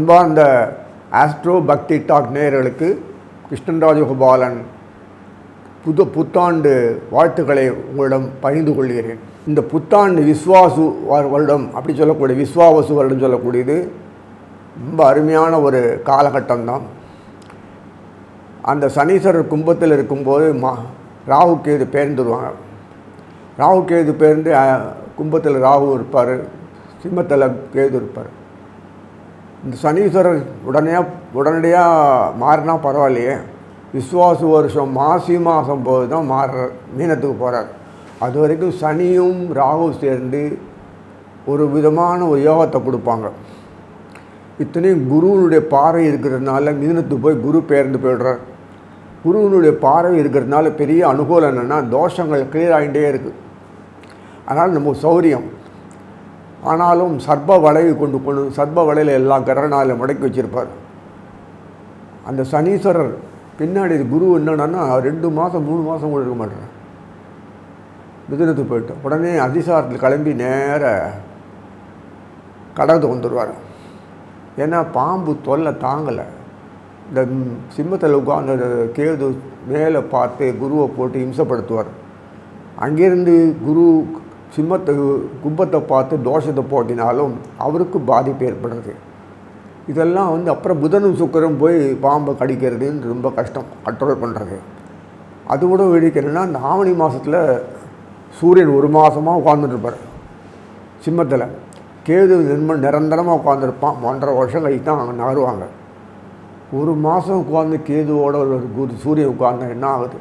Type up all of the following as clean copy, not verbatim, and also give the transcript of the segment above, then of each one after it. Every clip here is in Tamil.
அன்பார்ந்த ஆஸ்ட்ரோ பக்தி டாக் நேயர்களுக்கு கிருஷ்ணன் ராஜகோபாலன் புத்தாண்டு வாழ்த்துக்களை உங்களிடம் பகிர்ந்து கொள்கிறேன். இந்த புத்தாண்டு விஸ்வாசு வருடம் அப்படி சொல்லக்கூடிய விஸ்வாவசு வருடம் சொல்லக்கூடியது ரொம்ப அருமையான ஒரு காலகட்டம்தான். அந்த சனீஸ்வரர் கும்பத்தில் இருக்கும்போது ராகு கேது பெயர்ந்துருவாங்க. ராகு கேது பெயர்ந்து கும்பத்தில் ராகு இருப்பார், சிம்மத்தில் கேது இருப்பார். இந்த சனீஸ்வரர் உடனடியாக மாறினா பரவாயில்லையே, விஸ்வாசு வருஷம் மாசி மாதம் போது தான் மாறுறார், மீனத்துக்கு போகிறார். அது வரைக்கும் சனியும் ராகு சேர்ந்து ஒரு விதமான ஒரு யோகத்தை கொடுப்பாங்க. இத்தனையும் குருவனுடைய பார்வை இருக்கிறதுனால மீனத்துக்கு போய் குரு பெயர்ந்து போய்டுறார். குருவனுடைய பார்வை இருக்கிறதுனால பெரிய அனுகூலம் என்னென்னா தோஷங்கள் கிளியர் ஆகிட்டே இருக்குது. அதனால் நம்ம சௌரியம். ஆனாலும் சர்ப வளைவு கொண்டு சர்ப வலையில் எல்லாம் கரநாளில் முடக்கி வச்சுருப்பார். அந்த சனீஸ்வரர் பின்னாடி குரு என்னன்னா 2 மாதம் 3 மாதம் கூட இருக்க மாட்டார், மிதுனத்துக்கு போய்ட்டு உடனே அதிசாரத்தில் கிளம்பி நேர கடகத்துக்கு வந்துடுவார். ஏன்னா பாம்பு தொல்லை தாங்கலை. இந்த சிம்மத்தில் உட்கார்ந்து கேது மேலே பார்த்து குருவை போட்டு இம்சப்படுத்துவார். அங்கேருந்து குரு கும்பத்தை பார்த்து தோஷத்தை போட்டினாலும் அவருக்கு பாதிப்பு ஏற்படுறது. இதெல்லாம் அப்புறம் புதனும் சுக்கரம் போய் பாம்பை கடிக்கிறதுன்னு ரொம்ப கஷ்டம் கண்ட்ரோல் பண்ணுறது. அது கூட வெடிக்கிறதுனா இந்த ஆவணி மாதத்தில் சூரியன் 1 மாதமாக உட்காந்துருப்பார் சிம்மத்தில். கேது நிரந்தரமாக உட்காந்துருப்பான். 1.5 வருஷம் கழித்து தான் அங்கே நகருவாங்க. 1 மாதம் உட்காந்து கேதுவோட ஒரு சூரியன் உட்கார்ந்தா என்ன ஆகுது?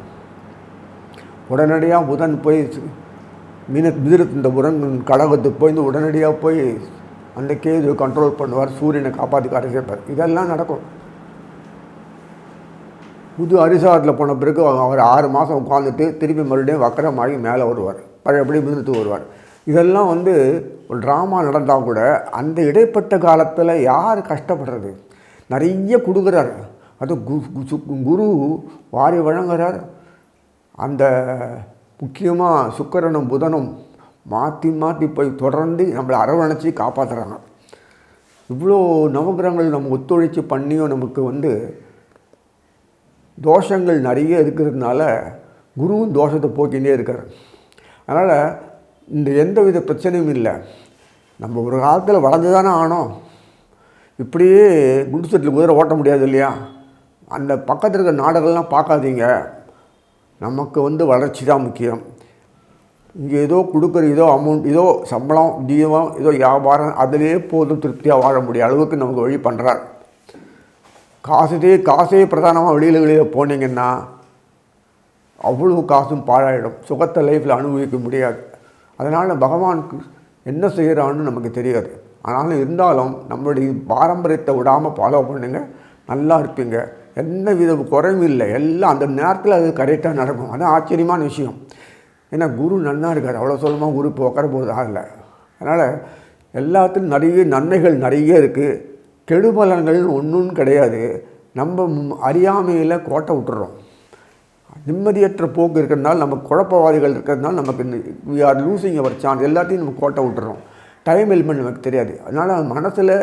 உடனடியாக புதன் போய் மிதுனத்து இந்த புதன் கடகத்துக்கு போய் உடனடியாக போய் அந்த கேதுவை கண்ட்ரோல் பண்ணுவார், சூரியனை காப்பாற்றி கரைச்சிருப்பார். இதெல்லாம் நடக்கும். புது அரிசாரத்தில் போன பிறகு அவர் 6 மாதம் உட்காந்துட்டு திருப்பி மறுபடியும் வக்கரமாகி மேலே வருவார், பழையபடி மிதுனத்துக்கு வருவார். இதெல்லாம் ஒரு ட்ராமா நடந்தால் கூட அந்த இடைப்பட்ட காலத்தில் யார் கஷ்டப்படுறது? நிறைய கொடுக்குறார். அது குரு வாரி வழங்குறார். அந்த முக்கியமாக சுக்கிரனும் புதனும் மாற்றி போய் தொடர்ந்து நம்மளை அரவணைச்சி காப்பாற்றுறாங்க. இவ்வளோ நவகிரகங்கள் நம்ம ஒத்துழைச்சி பண்ணியும் நமக்கு தோஷங்கள் நிறைய இருக்கிறதுனால குருவும் தோஷத்தை போக்கிகிட்டே இருக்கார். அதனால் இந்த எந்த வித பிரச்சனையும் இல்லை. நம்ம ஒரு காலத்தில் வளர்ந்து தானே ஆனோம். இப்படியே குண்டு செட்டில் குதிரை ஓட்ட முடியாது இல்லையா? அந்த பக்கத்தில் இருக்கிற நாடுகள்லாம் பார்க்காதீங்க. நமக்கு வளர்ச்சி தான் முக்கியம். இங்கே ஏதோ கொடுக்குற ஏதோ அமௌண்ட், ஏதோ சம்பளம், தீபம், ஏதோ வியாபாரம், அதிலே போதும் திருப்தியாக வாழ முடிய அளவுக்கு நமக்கு வழி பண்ணுறார். காசே பிரதானமாக வெளியில் போனீங்கன்னா அவ்வளோ காசும் பாழாயிடும். சுகத்தை லைஃப்பில் அனுபவிக்க முடியாது. அதனால் பகவானுக்கு என்ன செய்கிறான்னு நமக்கு தெரியாது. ஆனாலும் இருந்தாலும் நம்மளுடைய பாரம்பரியத்தை விடாமல் ஃபாலோ பண்ணுங்க, நல்லா இருப்பீங்க. எந்த வித குறைவும் இல்லை. எல்லாம் அந்த நேரத்தில் அது கரெக்டாக நடக்கும். அது ஆச்சரியமான விஷயம். ஏன்னா குரு நன்னா இருக்கார். அவ்வளோ சொல்லமாக குரு இப்போ உட்கார போகிறது ஆகலை. அதனால் எல்லாத்துலையும் நிறைய நன்மைகள் நிறைய இருக்குது. கெடுபலன்கள் ஒன்றும் கிடையாது. நம்ம அறியாமையில் கோட்டை விட்டுறோம். நிம்மதியற்ற போக்கு இருக்கிறதுனால, நம்ம குழப்பவாதிகள் இருக்கிறதுனால நமக்கு we are losing our chance. எல்லாத்தையும் நம்ம கோட்டை விட்டுறோம். டைம் எலிமெண்ட் நமக்கு தெரியாது. அதனால் மனசில்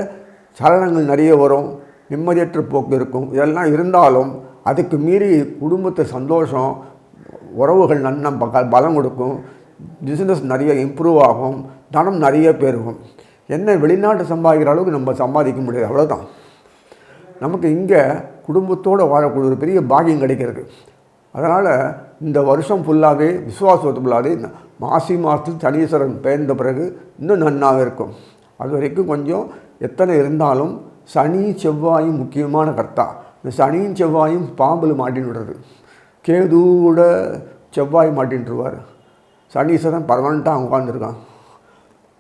சலனங்கள் நிறைய வரும், நிம்மதியற்ற போக்கு இருக்கும். இதெல்லாம் இருந்தாலும் அதுக்கு மீறி குடும்பத்தை சந்தோஷம், உறவுகள் நன்னா பலம் கொடுக்கும், பிஸ்னஸ் நிறைய இம்ப்ரூவ் ஆகும், தனம் நிறைய பெருகும். என்ன வெளிநாட்டு சம்பாதிக்கிற அளவுக்கு நம்ம சம்பாதிக்க முடியாது, அவ்வளோதான். நமக்கு இங்கே குடும்பத்தோடு வாழக்கூடிய ஒரு பெரிய பாக்கியம் கிடைக்கிறது. அதனால் இந்த வருஷம் ஃபுல்லாகவே விஸ்வாசத்து ஃபுல்லாகவே மாசி மாதத்தில் சனீஸ்வரன் பெயர்ந்த பிறகு இன்னும் நன்னாக இருக்கும். அது வரைக்கும் கொஞ்சம் எத்தனை இருந்தாலும் சனி செவ்வாயும் முக்கியமான கர்த்தா. இந்த சனியும் செவ்வாயும் பாம்பில் மாட்டின்னு விடுறது. கேதுவோட செவ்வாய் மாட்டின்ட்டுருவார். சனீஸ்வரன் பர்மனெண்ட்டாக உட்காந்துருக்கான்.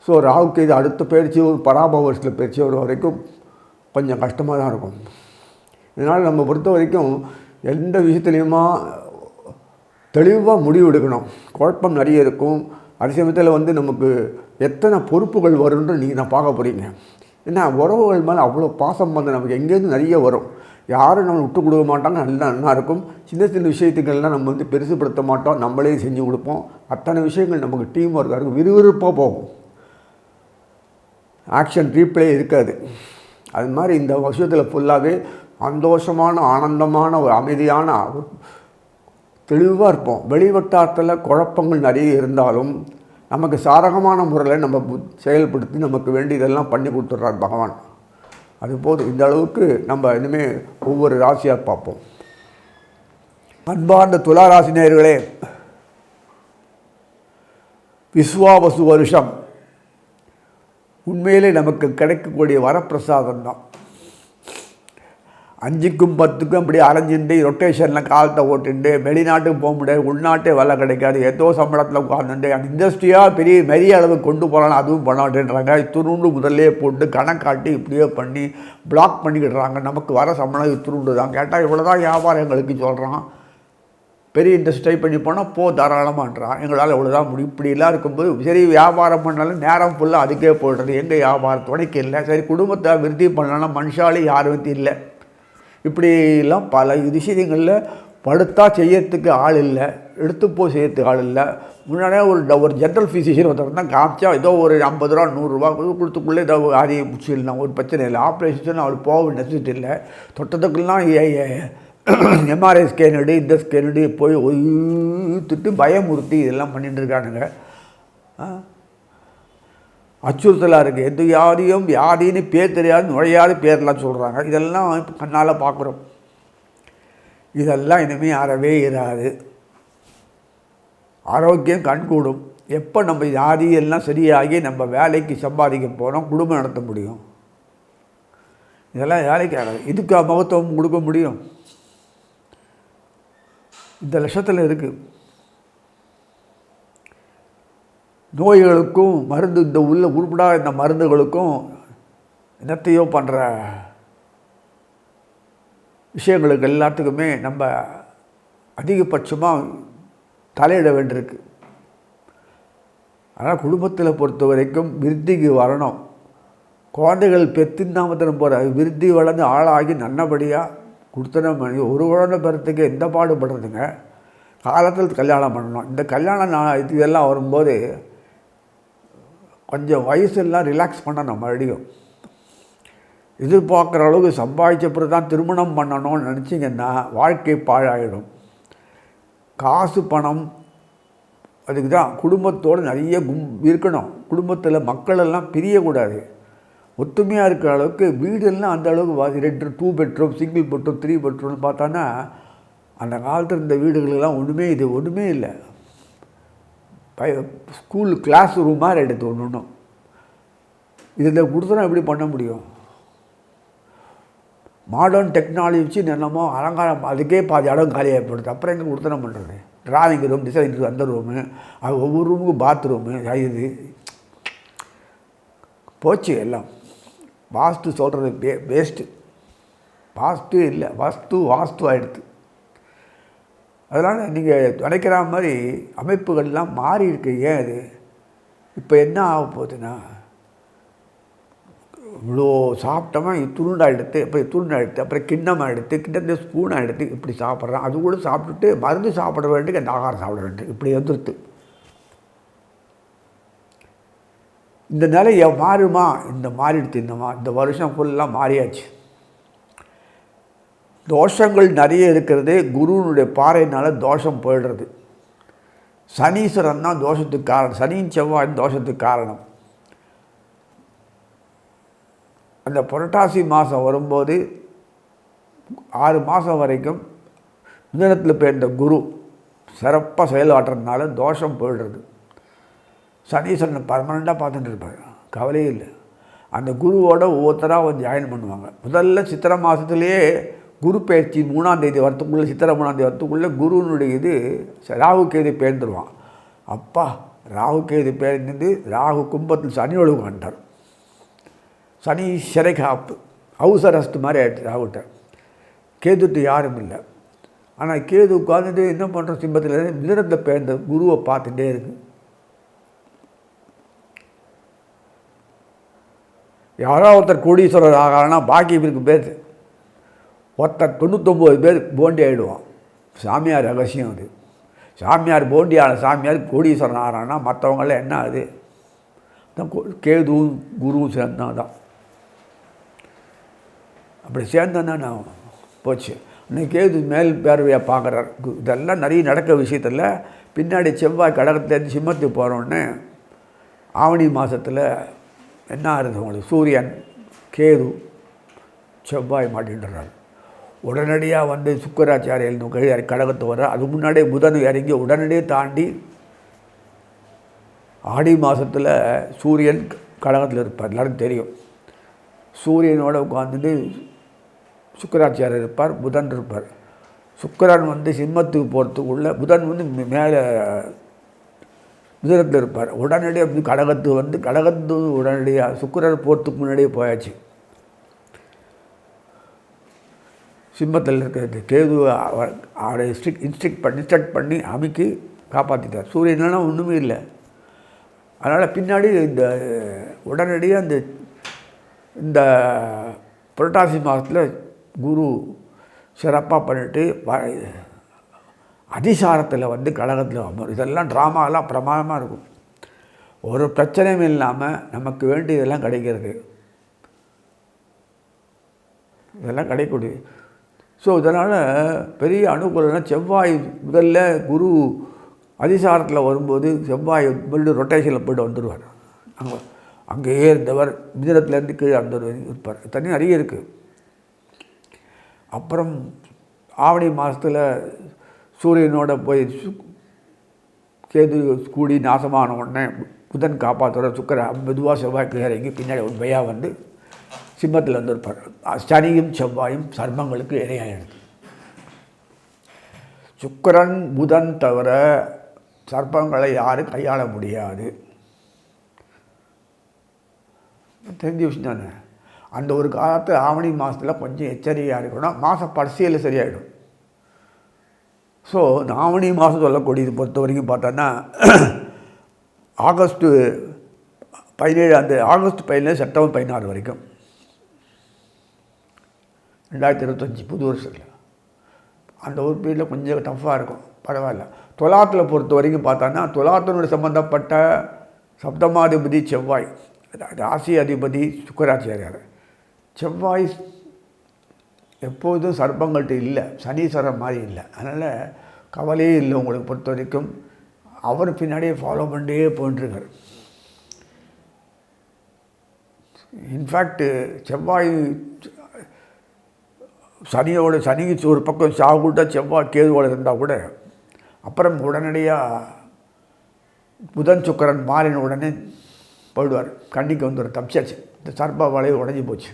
ஸோ ராகு கேது அடுத்த பயிற்சி பராபவ வருஷத்தில் பயிற்சி வர வரைக்கும் கொஞ்சம் கஷ்டமாக தான் இருக்கும். இதனால் நம்ம பொறுத்த வரைக்கும் எந்த விஷயத்துலையுமா தெளிவாக முடிவு எடுக்கணும். குழப்பம் நிறைய இருக்கும். அதே சமயத்தில் நமக்கு எத்தனை பொறுப்புகள் வரும்னு நீங்கள் நான் பார்க்க போகிறீங்க. ஏன்னா உறவுகள் மேலே அவ்வளோ பாசம் நமக்கு எங்கேருந்து நிறைய வரும். யாரும் நம்ம விட்டு கொடுக்க மாட்டாங்க, நல்லா இருக்கும். சின்ன விஷயத்துக்கள்லாம் நம்ம பெருசுப்படுத்த மாட்டோம், நம்மளே செஞ்சு கொடுப்போம். அத்தனை விஷயங்கள் நமக்கு டீம் ஒர்க்காக இருக்கும், விறுவிறுப்பாக போகும். ஆக்ஷன் ரீப்ளே இருக்காது. அது மாதிரி இந்த வருஷத்தில் ஃபுல்லாகவே சந்தோஷமான ஆனந்தமான ஒரு அமைதியான தெளிவாக இருப்போம். வெளிவட்டாரத்தில் குழப்பங்கள் நிறைய இருந்தாலும் நமக்கு சாதகமான முறையில் நம்ம செயல்படுத்தி நமக்கு வேண்டியதெல்லாம் பண்ணி கொடுத்துட்றார் பகவான். அதுபோது இந்த அளவுக்கு நம்ம இனிமேல் ஒவ்வொரு ராசியாக பார்ப்போம். அன்பார்ந்த துளாராசி நேயர்களே, விஸ்வாவசு வருஷம் உண்மையிலே நமக்கு கிடைக்கக்கூடிய வரப்பிரசாதம் தான். 5க்கும் 10க்கும் அப்படி அலைஞ்சுட்டு ரொட்டேஷனில் காலத்தை ஓட்டுண்டு வெளிநாட்டுக்கு போக முடியாது, உள்நாட்டே வேலை கிடைக்காது, ஏதோ சம்பளத்தில் உட்காந்துட்டு அந்த இண்டஸ்ட்ரியாக பெரிய அளவுக்கு கொண்டு போகலாம், அதுவும் பண்ண மாட்டேன்றாங்க. துருண்டு முதல்லே போட்டு கணக்காட்டி இப்படியே பண்ணி பிளாக் பண்ணிக்கிடுறாங்க. நமக்கு வர சம்பளம் துருண்டு தான். கேட்டால் இவ்வளோ தான் வியாபாரம் எங்களுக்கு சொல்கிறான். பெரிய இண்டஸ்ட்ரி பண்ணி போனால் தாராளமாகன்றான். எங்களால் இவ்வளோதான் முடியும். இப்படிலாம் இருக்கும்போது சரி வியாபாரம் பண்ணாலும் நேரம் ஃபுல்லாக அதுக்கே போடுறது. எங்கள் வியாபாரம் துணைக்கு இல்லை. சரி குடும்பத்தை விருத்தி பண்ணலாம், மனுஷாலே யாரும் இல்லை. இப்படிலாம் பல விஷயங்களில் படுத்தா செய்யறதுக்கு ஆள் இல்லை, எடுத்து போய் செய்யறதுக்கு ஆள் இல்லை. முன்னாடியே ஒரு ஜென்ரல் ஃபிசிஷியன் ஒருத்தர் தான் காமிச்சா ஏதோ ஒரு 50 ரூபா 100 ரூபா கொடுத்துக்குள்ளே ஏதோ ஆதியை முடிச்சிடலாம், ஒரு பிரச்சனை இல்லை. ஆப்ரேஷன் அவர் போக நெசிட்டு இல்லை. தொட்டத்துக்கெல்லாம் எம்ஆர்ஐ ஸ்கேன் எடு, இந்த ஸ்கேன் எடு போய் ஒய்த்துட்டு பயமுறுத்தி இதெல்லாம் பண்ணிட்டு இருக்கானுங்க. அச்சுறுத்தலாக இருக்குது. எந்த வியாதின்னு பேர் தெரியாது, நுழையாத பேர்லாம் சொல்கிறாங்க. இதெல்லாம் இப்போ கண்ணால் பார்க்குறோம். இதெல்லாம் இனிமேல் அறவே இராது. ஆரோக்கியம் கண்கூடும். எப்போ நம்ம வியாதியெல்லாம் சரியாகி நம்ம வேலைக்கு சம்பாதிக்க போகிறோம், குடும்பம் நடத்த முடியும். இதெல்லாம் வேலைக்கு ஆகாது. இதுக்கு மகத்துவம் கொடுக்க முடியும். இந்த லட்சத்தில் இருக்குது. நோய்களுக்கும் மருந்து, இந்த உள்ள உருப்படாத இந்த மருந்துகளுக்கும் என்னத்தையோ பண்ணுற விஷயங்களுக்கு எல்லாத்துக்குமே நம்ம அதிகபட்சமாக தலையிட வேண்டியிருக்கு. அதனால் குடும்பத்தில் பொறுத்த வரைக்கும் விருத்திக்கு வரணும். குழந்தைகள் பெத்தின்னாமத்தினம் போகிற விருத்தி வளர்ந்து ஆளாகி நல்லபடியாக கொடுத்தனம் பண்ணி ஒரு குழந்தை பெறத்துக்கு எந்த பாடுபடுறதுங்க. காலத்தில் கல்யாணம் பண்ணணும். இந்த கல்யாணம் இதெல்லாம் வரும்போது கொஞ்சம் வயசெல்லாம் ரிலாக்ஸ் பண்ணணும். மறுபடியும் எதிர்பார்க்குற அளவுக்கு சம்பாதிச்சப்பறம் தான் திருமணம் பண்ணணும்னு நினச்சிங்கன்னா வாழ்க்கை பாழாயிடும். காசு பணம் அதுக்கு தான் குடும்பத்தோடு நிறைய இருக்கணும். குடும்பத்தில் மக்களெல்லாம் பிரியக்கூடாது. ஒத்துமையாக இருக்கிற அளவுக்கு வீடெல்லாம் அந்த அளவுக்கு 2 பெட்ரூம், சிங்கிள் பெட்ரூம், 3 பெட்ரூம்னு பார்த்தான்னா அந்த காலத்தில் இந்த வீடுகளெல்லாம் ஒன்றுமே இல்லை. ஸ்கூல் கிளாஸ் ரூம் மாதிரி எடுத்து ஒன்றும் இதில் கொடுத்தனா எப்படி பண்ண முடியும்? மாடர்ன் டெக்னாலஜி வச்சு என்னமோ அலங்காரம், அதுக்கே பாதி இடம் காலியாகப்படுது. அப்புறம் எங்கே கொடுத்தனம் பண்ணுறது? டிராயிங் ரூம், டிசைன் ரூம், அந்த ரூமு, அது ஒவ்வொரு ரூமுக்கும் பாத்ரூமு, இது போச்சு எல்லாம். வாஸ்து சொல்கிறது வேஸ்ட்டு. வாஸ்து இல்லை, வாஸ்து ஆகிடுது. அதனால் நீங்கள் நினைக்கிற மாதிரி அமைப்புகள்லாம் மாறி இருக்கு. ஏன் அது இப்போ என்ன ஆக போகுதுன்னா, இவ்வளோ சாப்பிட்டோமா துருண்டாக எடுத்து, அப்புறம் துருண்டாக எடுத்து, அப்புறம் கிண்ணமாக எடுத்து, கிண்ணத்தில் ஸ்பூனாக எடுத்து இப்படி சாப்பிட்றான். அது கூட சாப்பிட்டுட்டு மருந்து சாப்பிட வேண்டிய அந்த ஆகாரம் சாப்பிட வேண்டும். இப்படி வந்துடுது. இந்த நிலை மாறுமா? மாறிடுச்சு. இந்த வருஷம் ஃபுல்லாக மாறியாச்சு. தோஷங்கள் நிறைய இருக்கிறது. குருவினுடைய பாறையினால் தோஷம் போயிடுறது. சனீஸ்வரன் தான் தோஷத்துக்கு காரணம். சனியின் செவ்வாயின் தோஷத்துக்கு காரணம். அந்த புரட்டாசி மாதம் வரும்போது 6 மாதம் வரைக்கும் மிதனத்தில் பெயர்ந்த குரு சிறப்பாக செயலாற்றுறதுனால தோஷம் போயிடுறது. சனீஸ்வரனை பர்மனெண்ட்டாக பார்த்துட்டு இருப்பாங்க, கவலையே இல்லை. அந்த குருவோட ஒவ்வொருத்தராக வந்து ஜாயின் பண்ணுவாங்க. முதல்ல சித்திரை மாதத்துலேயே குரு பயிற்சி 3ஆம் தேதி வரத்துக்குள்ளே, சித்திரை 3ஆம் தேதி வரத்துக்குள்ளே குருவினுடைய இது ராகு கேது பேர்ந்துருவான். அப்பா ராகு கேது பேர்ந்து ராகு கும்பத்தில் சனியோடு உட்காண்டார். சனி சிறை காப்பு அவசரஸ்து மாதிரி ஆகிடுச்சு ராகுட்ட. கேதுட்டு யாரும் இல்லை. ஆனால் கேது உட்காந்துட்டு என்ன பண்ணுறோம், சிம்பத்தில் மிதனத்தில் பேர்ந்த குருவை பார்த்துட்டே இருக்கு. யாரோ ஒருத்தர் கோடீஸ்வரர் ஆகிறான்னா பாக்கி இவருக்கு பேர் ஒருத்தர் 99 பேர் போண்டி ஆகிடுவான். சாமியார் ரகசியம் அது. சாமியார் போண்டியான சாமியார் கோடீஸ்வரன் ஆகிறான்னா மற்றவங்களாம் என்ன அது? கேதுவும் குருவும் சேர்ந்தான் தான். அப்படி சேர்ந்தோன்னா நான் போச்சு. இன்னைக்கு கேது மேல் பார்வையாக பார்க்குறார். இதெல்லாம் நிறைய நடக்கிற விஷயத்தில் பின்னாடி செவ்வாய் கடகத்துலேருந்து சிம்மத்துக்கு போகிறோன்னே ஆவணி மாதத்தில் என்ன ஆகுது உங்களுக்கு, சூரியன் கேது செவ்வாய் மாட்டின்றார். உடனடியாக வந்து சுக்கராச்சாரியல் கீழே கடகத்து வர, அது முன்னாடியே புதன் இறங்கி உடனடியே தாண்டி ஆடி மாதத்தில் சூரியன் கடகத்தில் இருப்பார். எல்லோரும் தெரியும். சூரியனோட உட்காந்துட்டு சுக்கராச்சாரியர் இருப்பார், புதன் இருப்பார். சுக்கரன் வந்து சிம்மத்துக்கு போகிறதுக்குள்ள புதன் வந்து மேலே மிதுனத்தில் இருப்பார். உடனடியாக கடகத்து உடனடியாக சுக்கரன் போகிறதுக்கு முன்னாடியே போயாச்சு. சிம்மத்தில் இருக்கிறது கேது அவரை இன்ஸ்ட்ரக்ட் பண்ணி அமைக்கி காப்பாற்றிட்டார். சூரியன்லாம் ஒன்றுமே இல்லை. அதனால் பின்னாடி இந்த உடனடியாக இந்த புரட்டாசி மாதத்தில் குரு சிறப்பாக பண்ணிட்டு அதிசாரத்தில் வந்து கடகத்தில் அமரும். இதெல்லாம் ட்ராமாலாம் பிரமாதமாக இருக்கும். ஒரு பிரச்சனையும் இல்லாமல் நமக்கு வேண்டியதெல்லாம் கிடைக்கிறது. இதெல்லாம் கிடைக்கக்கூடிய. ஸோ இதனால் பெரிய அனுகூலம்னா செவ்வாய் முதல்ல குரு அதிசாரத்தில் வரும்போது செவ்வாய் மறுபடியும் ரொட்டேஷனில் போய்ட்டு வந்துடுவார். அங்கேயே இருந்தவர் மிதுனத்துலேருந்து கீழே இருப்பார். தண்ணி நிறைய இருக்குது. அப்புறம் ஆவணி மாதத்தில் சூரியனோட போய் கேது கூடி நாசமான உடனே புதன் காப்பாற்றுற சுக்கரன் மெதுவாக செவ்வாய் கீழே இறங்கி பின்னாடி உண்மையாக வந்து சிம்மத்தில் வந்திருப்பார். சனியும் செவ்வாயும் சர்மங்களுக்கு இணையாயிடுது. சுக்கரன் புதன் தவிர சர்ப்பங்களை யாரும் கையாள முடியாது. தெரிஞ்ச விஷயம் தானே. அந்த ஒரு காலத்து ஆவணி மாதத்தில் கொஞ்சம் எச்சரிக்கையாக இருக்கணும். மாதம் பரிசையில் சரியாயிடும். ஸோ இந்த ஆவணி மாதம் சொல்லக்கூடியது பொறுத்த வரைக்கும் பார்த்தோன்னா ஆகஸ்ட்டு 17 ஆகஸ்ட் 17 செப்டம்பர் 16 வரைக்கும் 2025 புது வருஷத்தில் அந்த ஒரு பீரியடில் கொஞ்சம் டஃப்பாக இருக்கும். பரவாயில்ல. துலாத்தில் பொறுத்த வரைக்கும் பார்த்தோன்னா துலாத்தினுடைய சம்பந்தப்பட்ட சப்தமாதிபதி செவ்வாய், ராசி அதிபதி சுக்கராச்சாரியார். செவ்வாய் எப்போதும் சர்ப்பங்கள்ட்ட இல்லை, சனீஸ்வரன் மாதிரி இல்லை. அதனால் கவலையே இல்லை உங்களுக்கு பொறுத்த வரைக்கும். அவர் பின்னாடியே ஃபாலோ பண்ணிட்டே போயிட்டுருக்கார். இன்ஃபேக்ட் செவ்வாய் சனிக்கு ஒரு பக்கம் சாகுட்டா செவ்வாய் கேதுவோடு இருந்தால் கூட அப்புறம் உடனடியாக புதன் சுக்கரன் மாறின உடனே போயிடுவார். கண்டிக்கு வந்து ஒரு தப்பிச்சாச்சு. இந்த சர்ப்ப வளைவு உடஞ்சி போச்சு.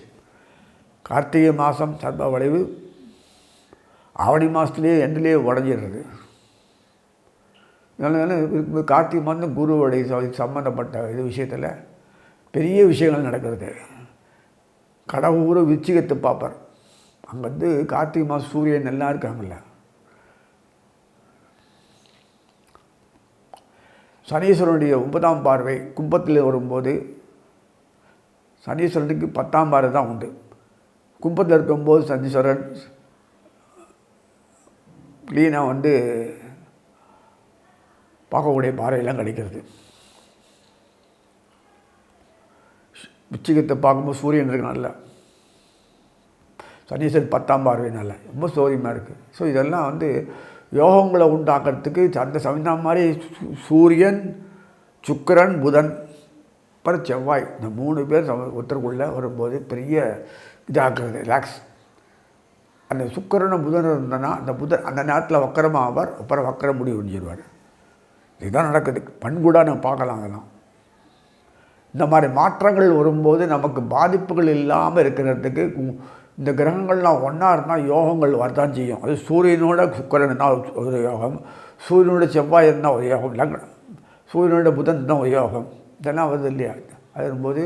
கார்த்திகை மாதம் சர்ப்ப வளைவு ஆவணி மாதத்துலேயே எண்ணிலேயே உடஞ்சிடுறது. அதனால கார்த்திகை மாதம் குருவுடைய சம்மந்தப்பட்ட இது விஷயத்தில் பெரிய விஷயங்கள் நடக்கிறது. கடவுள் விச்சிகத்தை பார்ப்பார். அங்கே வந்து கார்த்திகை மாதம் சூரியன் எல்லாம் இருக்காங்கல்ல. சனீஸ்வரனுடைய 9ஆம் பார்வை கும்பத்தில் வரும்போது சனீஸ்வரனுக்கு 10ஆம் பார்வை தான் உண்டு. கும்பத்தில் இருக்கும்போது சனீஸ்வரன் க்ளீனாக வந்து பார்க்கக்கூடிய பார்வையெல்லாம் கிடைக்கிறது. விச்சிகத்தை பார்க்கும்போது சூரியன் இருக்கு நல்ல, சனீஸ்வரன் 10ஆம் பார்வை நல்ல, ரொம்ப சௌரியமாக இருக்குது. ஸோ இதெல்லாம் வந்து யோகங்களை உண்டாக்குறதுக்கு அந்த சமயம் மாதிரி சூரியன் சுக்கிரன் புதன் அப்புறம் செவ்வாய் இந்த 3 பேர் ஒருத்தருக்குள்ளே வரும்போது பெரிய இதாக்குறது ரிலாக்ஸ். அந்த சுக்கிரனும் புதன் இருந்தனா அந்த நேரத்தில் வக்கரமாக ஆவார். அப்புறம் வக்கரம் முடிவு செஞ்சிருவார். இதுதான் நடக்குது. பண்புடாக நம்ம பார்க்கலாம். அதெல்லாம் இந்த மாதிரி மாற்றங்கள் வரும்போது நமக்கு பாதிப்புகள் இல்லாமல் இருக்கிறதுக்கு இந்த கிரகங்கள்லாம் ஒன்றா இருந்தால் யோகங்கள் வரதான் செய்யும். அது சூரியனோட சுக்கிரன் இருந்தால் ஒரு யோகம், சூரியனோட செவ்வாய் இருந்தால் ஒரு யோகம், சூரியனோட புதன் தான் ஒரு யோகம். இதெல்லாம் வருது இல்லையா? அது இருக்கும்போது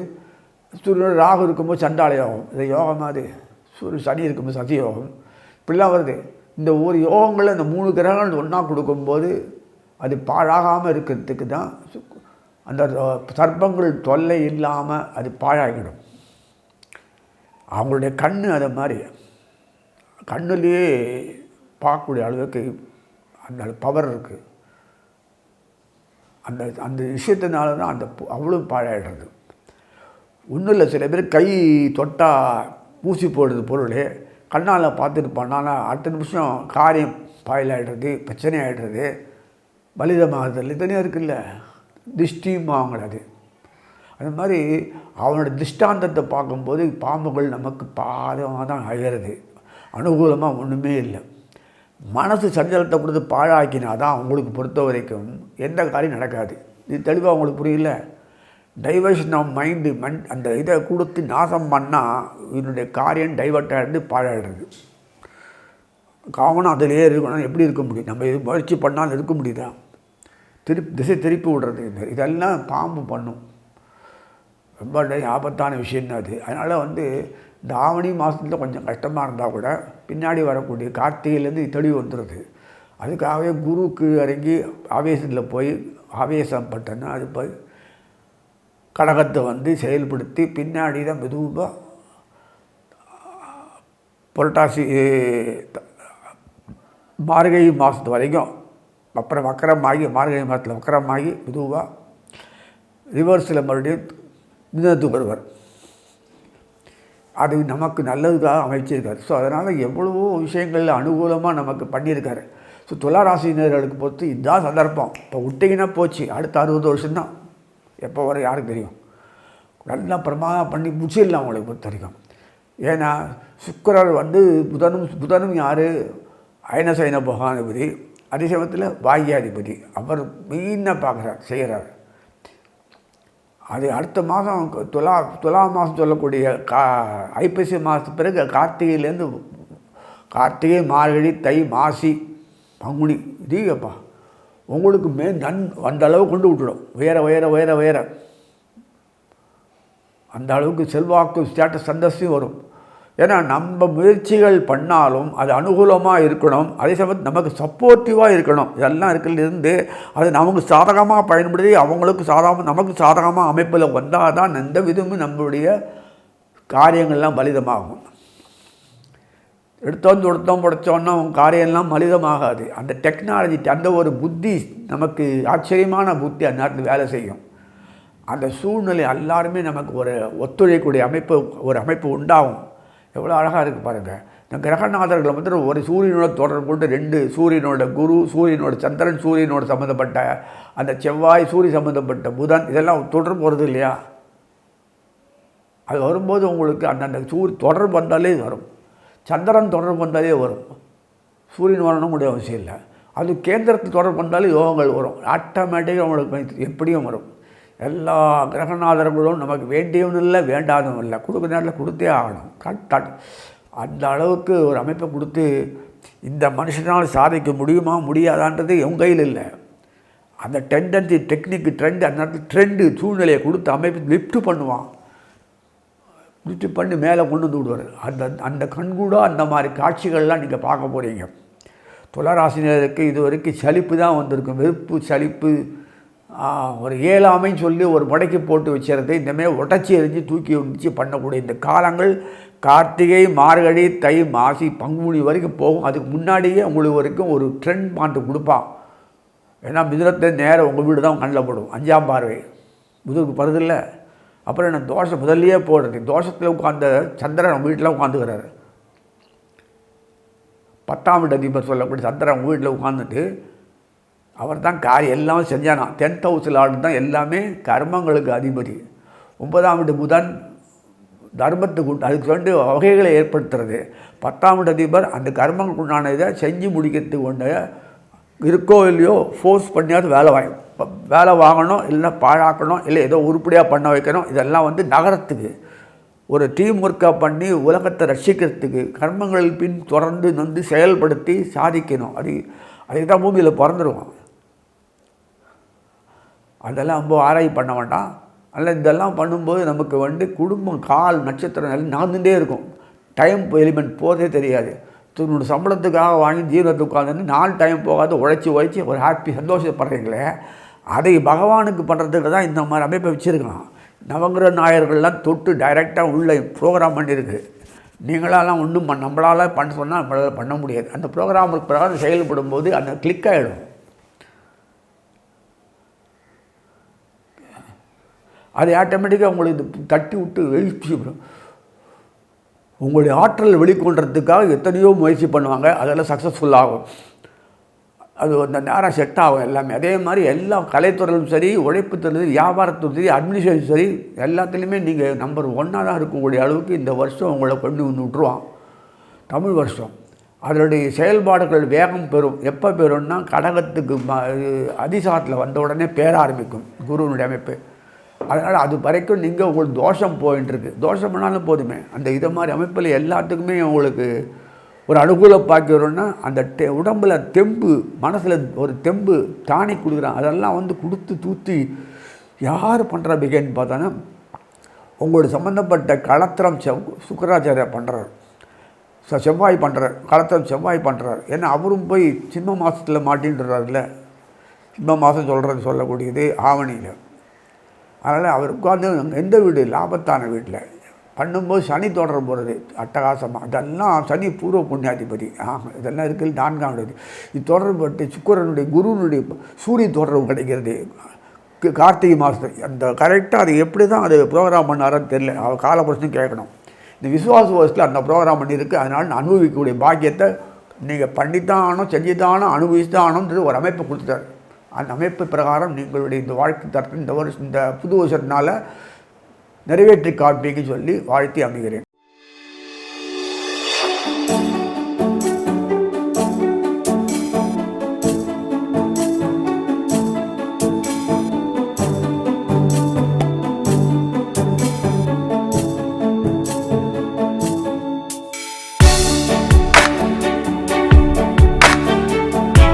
சூரியனோட ராகு இருக்கும்போது சண்டாள யோகம், இது யோகம் மாதிரி. சனி இருக்கும்போது சதி யோகம், இப்படிலாம் வருது. இந்த ஒரு யோகங்களை இந்த 3 கிரகங்கள் ஒன்றா கொடுக்கும்போது அது பாழாகாமல் இருக்கிறதுக்கு தான் அந்த சர்ப்பங்கள் தொல்லை இல்லாமல் அது பாழாகிடும். அவங்களுடைய கண் அதை மாதிரி கண்ணுலேயே பார்க்கக்கூடிய அளவுக்கு அந்த பவர் இருக்குது. அந்த விஷயத்தினால தான் அந்த அவ்வளோ பாழாயிடுறது. ஒன்றும் இல்லை, சில பேர் கை தொட்டால் ஊசி போடுறது பொருள் கண்ணால் பார்த்துட்டு பண்ணாலும் அடுத்த நிமிஷம் காரியம் பாயில் ஆகிடுறது, பிரச்சனை ஆகிடுறது, பலிதமாகுதல் இதனையும் இருக்குல்ல, திருஷ்டியுமாங்கிறது. அது மாதிரி அவனோட திஷ்டாந்தத்தை பார்க்கும்போது பாம்புகள் நமக்கு பாதமாக தான் அழகிறது, அனுகூலமாக ஒன்றுமே இல்லை. மனசு சஞ்சலத்தை கொடுத்து பாழாக்கினா தான் அவங்களுக்கு பொறுத்த வரைக்கும் எந்த காரியம் நடக்காது. இது தெளிவாக அவங்களுக்கு புரியல. டைவர்ஷன் ஆஃப் மைண்டு அந்த இதை கொடுத்து நாசம் பண்ணால் இதனுடைய காரியம் டைவர்ட் ஆகிடுது, பாழாகிடுறது. கவனம் அதிலே இருக்கணும். எப்படி இருக்க முடியும்? நம்ம இது முயற்சி பண்ணாலும் இருக்க முடியுதா? திசை திருப்பி விடுறது இதெல்லாம் பாம்பு பண்ணும். ரொம்ப ஆபத்தான விஷயம்தான் அது. அதனால் இந்த ஆவணி மாதத்தில் கொஞ்சம் கஷ்டமாக இருந்தால் கூட பின்னாடி வரக்கூடிய கார்த்திகையிலேருந்து தெளிவு வந்துடுது. அதுக்காகவே குருவுக்கு இறங்கி ஆவேசத்தில் போய் ஆவேசப்பட்டேன்னா அது போய் கடகத்தை செயல்படுத்தி பின்னாடி தான் மெதுவாக புரட்டாசி மார்கழி மாதத்து வரைக்கும், அப்புறம் வக்கரமாகி மார்கழி மாதத்தில் வக்கரமாகி மெதுவாக ரிவர்ஸில் மறுபடியும் மிதனத்துக்கு வருவார். அது நமக்கு நல்லதுக்காக அமைச்சிருக்கார். ஸோ அதனால் எவ்வளவோ விஷயங்களில் அனுகூலமாக நமக்கு பண்ணியிருக்காரு. ஸோ துளாராசினர்களுக்கு பொறுத்து இதுதான் சந்தர்ப்பம். இப்போ விட்டிங்கன்னா போச்சு, அடுத்த 60 வருஷம்தான். எப்போ வர யாருக்கு தெரியும்? நல்லா பிரமாதம் பண்ணி முடிச்சிடலாம் அவங்களுக்கு பொறுத்த வரைக்கும். ஏன்னா சுக்கிரர் புதனும் யார்? அயனசைன பகாதிபதி, அதே சமயத்தில் பாக்யாதிபதி. அவர் மெயினாக பார்க்குறார், செய்கிறார். அது அடுத்த மாதம் துலா மாதம் சொல்லக்கூடிய ஐப்பசி மாதத்துக்கு பிறகு கார்த்திகையிலேருந்து கார்த்திகை, மார்கழி, தை, மாசி, பங்குனி இதேப்பா உங்களுக்கு அந்த அளவு கொண்டு விட்டுடும். வேற அந்த அளவுக்கு செல்வாக்கு ஸ்டேட்டஸ் சந்தஸ்தியும் வரும். ஏன்னா நம்ம முயற்சிகள் பண்ணாலும் அது அனுகூலமாக இருக்கணும், அதே சமயத்தில் நமக்கு சப்போர்ட்டிவாக இருக்கணும். இதெல்லாம் இருக்கிறதுலேருந்து அது நமக்கு சாதகமாக பயன்படுத்தி அவங்களுக்கு நமக்கு சாதகமாக அமைப்பில் வந்தால் தான் எந்த விதமும் நம்மளுடைய காரியங்கள்லாம் பலிதமாகும். எடுத்தோம் புடைச்சோன்னா காரியம்லாம் பலிதமாகாது. அந்த டெக்னாலஜி, அந்த ஒரு புத்தி நமக்கு ஆச்சரியமான புத்தி அந்த நேரத்தில் வேலை செய்யும். அந்த சூழ்நிலை எல்லாருமே நமக்கு ஒரு ஒத்துழைக்கக்கூடிய அமைப்பு உண்டாகும். எவ்வளோ அழகாக இருக்குது பாருங்கள். இந்த கிரகநாதர்கள் ஒரு சூரியனோட தொடர்பு கொண்டு 2 சூரியனோட குரு, சூரியனோட சந்திரன், சூரியனோட சம்மந்தப்பட்ட அந்த செவ்வாய், சூரிய சம்மந்தப்பட்ட புதன், இதெல்லாம் தொடர்பு வருது இல்லையா? அது வரும்போது உங்களுக்கு அந்தந்த தொடர்பு வந்தாலே வரும். சந்திரன் தொடர்பு வந்தாலே வரும். சூரியன் வரணும் கூட அவசியம் இல்லை. அது கேந்திரத்தில் தொடர்பு வந்தாலே யோகங்கள் வரும். ஆட்டோமேட்டிக்காக உங்களுக்கு எப்படியும் வரும். எல்லா கிரகநாதர்களும் நமக்கு வேண்டியவனும் இல்லை, வேண்டாதவனும் இல்லை. கொடுக்குற நேரத்தில் கொடுத்தே ஆகணும். கரெக்டாக அந்த அளவுக்கு ஒரு அமைப்பை கொடுத்து இந்த மனுஷனால் சாதிக்க முடியுமா முடியாதான்றது என் கையில் இல்லை. அந்த டெண்டன்சி, டெக்னிக்கு, ட்ரெண்டு, அந்த நேரத்தில் ட்ரெண்டு சூழ்நிலையை கொடுத்து அமைப்பு லிஃப்ட் பண்ணுவான். லிஃப்ட் பண்ணி மேலே கொண்டு வந்து விடுவார். அந்த கண்கூடாக அந்த மாதிரி காட்சிகள்லாம் நீங்கள் பார்க்க போகிறீங்க. துளாராசினருக்கு இது வரைக்கும் சலிப்பு தான் வந்திருக்கும். வெறுப்பு, சலிப்பு, ஒரு ஏழாமைன்னு சொல்லி ஒரு முடைக்கு போட்டு வச்சுறது, இந்தமாதிரி உடச்சி எரிஞ்சு தூக்கி வச்சு பண்ணக்கூடிய இந்த காலங்கள் கார்த்திகை, மார்கழி, தை, மாசி, பங்குனி வரைக்கும் போகும். அதுக்கு முன்னாடியே உங்களுக்கு வரைக்கும் ஒரு ட்ரெண்ட் மாட்டு கொடுப்பான். ஏன்னா மிதுனத்தை நேரம் உங்கள் வீடு தான் கண்ணில் போடும். 5ஆம் பார்வை புதனுக்கு படுறதில்ல. அப்புறம் என்ன தோஷம் முதல்லையே போடுறது. தோஷத்தில் உட்காந்த சந்திரன் உங்கள் வீட்டில் உட்காந்துக்கிறாரு. 10ஆம் வீட்டு அதிபர் சொல்லக்கூடிய சந்திரன் உங்கள் வீட்டில் உட்காந்துட்டு அவர் தான் காரியம் எல்லாமே செஞ்சானா. 10th ஹவுஸில் ஆடு தான் எல்லாமே கர்மங்களுக்கு அதிபதி. 9ஆம் வீட்டு புதன் தர்மத்துக்கு அதுக்கு 2 வகைகளை ஏற்படுத்துறது. 10ஆம் வீட்டு அதிபர் அந்த கர்மங்களுக்கு உண்டான இதை செஞ்சு முடிக்கிறதுக்கு கொண்டு இருக்கோ இல்லையோ ஃபோர்ஸ் பண்ணியாவது வேலை வாங்கணும், இல்லை பாழாக்கணும், இல்லை ஏதோ உருப்படியாக பண்ண வைக்கணும். இதெல்லாம் நகரத்துக்கு ஒரு டீம் ஒர்க்காக பண்ணி உலகத்தை ரட்சிக்கிறதுக்கு கர்மங்களில் பின் தொடர்ந்து செயல்படுத்தி சாதிக்கணும். அதுக்கு தான் பூமியில் பிறந்துருவோம். அதெல்லாம் ரொம்ப ஆராய்ச்சி பண்ண வேண்டாம். அல்ல இதெல்லாம் பண்ணும்போது நமக்கு குடும்பம் கால் நட்சத்திரம் எல்லாம் நடந்துகிட்டே இருக்கும். டைம் எலிமெண்ட் போதே தெரியாது. தன்னோட சம்பளத்துக்காக வாங்கி ஜீவனத்துக்கு உட்காந்து 4 டைம் போகாத உழைச்சி ஒரு ஹாப்பி சந்தோஷப்படுறீங்களே, அதை பகவானுக்கு பண்ணுறதுக்கு தான் இந்த மாதிரி அமைப்பை வச்சுருக்கலாம். நவங்கிரக நாயர்கள்லாம் தொட்டு டைரெக்டாக உள்ள ப்ரோக்ராம் பண்ணியிருக்கு. நீங்களாலாம் ஒன்றும் நம்மளால் பண்ண சொன்னால் நம்மளால் பண்ண முடியாது. அந்த ப்ரோக்ராமுக்கு பிரகாரம் செயல்படும் போது அந்த கிளிக் ஆகிடும். அது ஆட்டோமேட்டிக்காக உங்களுக்கு தட்டி விட்டு எழுப்பிடும். உங்களுடைய ஆற்றல் வெளிக்கொண்டுறதுக்காக எத்தனையோ முயற்சி பண்ணுவாங்க, அதெல்லாம் சக்ஸஸ்ஃபுல் ஆகும். அது அந்த நேரம் செட் ஆகும் எல்லாமே. அதே மாதிரி எல்லா கலைத்துறையிலும் சரி, உழைப்பு துறையிலும், வியாபாரத்துறையும் சரி, அட்மினிஸ்ட்ரேஷன் சரி, எல்லாத்துலேயுமே நீங்கள் நம்பர் 1ஆக தான் இருக்கக்கூடிய அளவுக்கு இந்த வருஷம் உங்களை கொண்டு வந்து விட்டுருவான். தமிழ் வருஷம் அதனுடைய செயல்பாடுகள் வேகம் பெறும். எப்போ பெறும்னா கடகத்துக்கு அதிசாரத்தில் வந்த உடனே பேர ஆரம்பிக்கும் குருவினுடைய அமைப்பு. அதனால் அது வரைக்கும் நீங்கள் உங்களுக்கு தோஷம் போயின்ட்டுருக்கு. தோஷம் பண்ணாலும் போதுமே, அந்த இதை மாதிரி அமைப்பில் எல்லாத்துக்குமே உங்களுக்கு ஒரு அனுகூல பாக்கியம்னா அந்த உடம்பில் தெம்பு, மனசில் ஒரு தெம்பு தானி கொடுக்குறான். அதெல்லாம் வந்து கொடுத்து தூத்தி யார் பண்ணுற பிகேன்னு பார்த்தோன்னா உங்களோட சம்மந்தப்பட்ட களத்திரம் சுக்கராச்சாரியா பண்ணுறார், செவ்வாய் பண்ணுறார், களத்திரம் செவ்வாய் பண்ணுறார். ஏன்னா அவரும் போய் சிம்ம மாதத்தில் மாட்டின்றார்ல, சிம்ம மாதம் சொல்லக்கூடியது ஆவணியில். அதனால் அவர் உட்காந்து எந்த வீடு லாபத்தான வீட்டில் பண்ணும்போது சனி தொடர போகிறது அட்டகாசமாக. அதெல்லாம் சனி பூர்வ புண்ணியாதிபதி. இதெல்லாம் இருக்குது 4ஆம் வீடு. இது தொடர்பட்டு சுக்கிரனுடைய குருனுடைய சூரிய தொடர்பு கிடைக்கிறது கார்த்திகை மாதம். அந்த கரெக்டாக அது எப்படி தான் அது ப்ரோக்ராம் பண்ணாரன்னு தெரியல, அவர் காலபுருஷனும் கேட்கணும். இந்த விசுவாச வருஷத்தில் அந்த ப்ரோக்ராம் பண்ணியிருக்கு. அதனால் அனுபவிக்கக்கூடிய பாக்கியத்தை நீங்கள் பண்ணித்தான் ஆனோம், செஞ்சுதானோ, அனுபவிச்சுதானோன்றது ஒரு அமைப்பை கொடுத்துட்டார். அந்த அமைப்பு பிரகாரம் நீங்களுடைய இந்த வாழ்க்கை தரத்தை இந்த வருஷம் இந்த புது வருஷத்தினால நிறைவேற்றி காப்பீங்கன்னு சொல்லி வாழ்த்தி அமைகிறேன்.